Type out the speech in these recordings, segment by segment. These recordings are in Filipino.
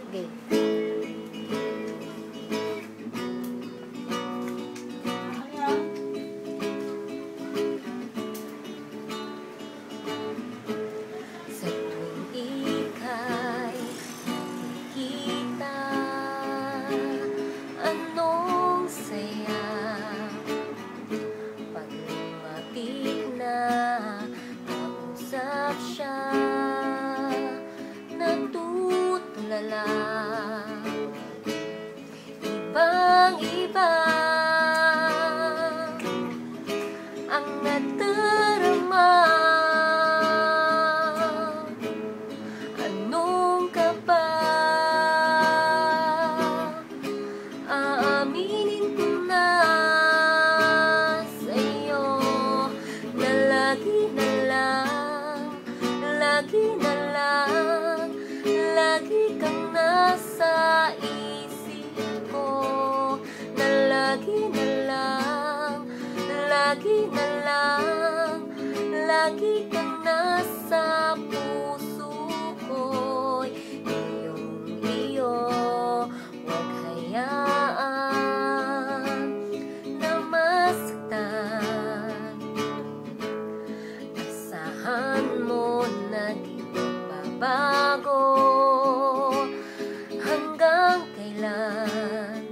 Game. Sa tuwing ika'y nakikita, anong saya pag lumapit na kausap siya, natutulala. Ibang-iba ang nadarama. Anong ka ba? Aaminin ko na sa'yo na lagi na lang, lagi na lang, lagi kang nasa isip ko, na lagi na lang, lagi na lang, lagi kang nasa puso ko'y iyong-iyo. Huwag hayaan na masaktan. Asahan mo na di magbabago hanggang kailan.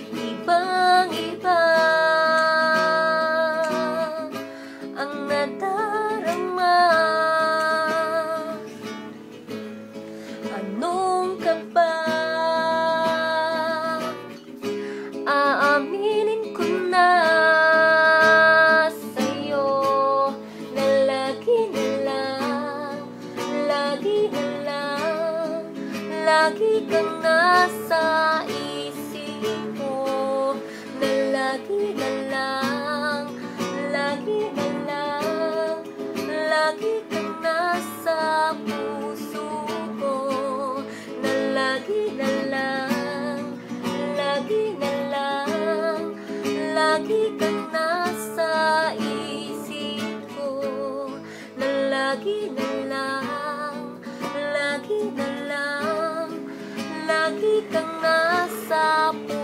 Ibang-iba ang nadarama. Anong ka ba? Aaminin ko na sa'yo na lagi na lang, lagi na lang, lagi kang nasa isip ko, na lagi na lang, lagi na lang, lagi kang nasa puso ko, na lagi na lang, lagi na lang, lagi kang nasa isip ko, na lagi na lang, lagi na lang, lagi kang nasa puso.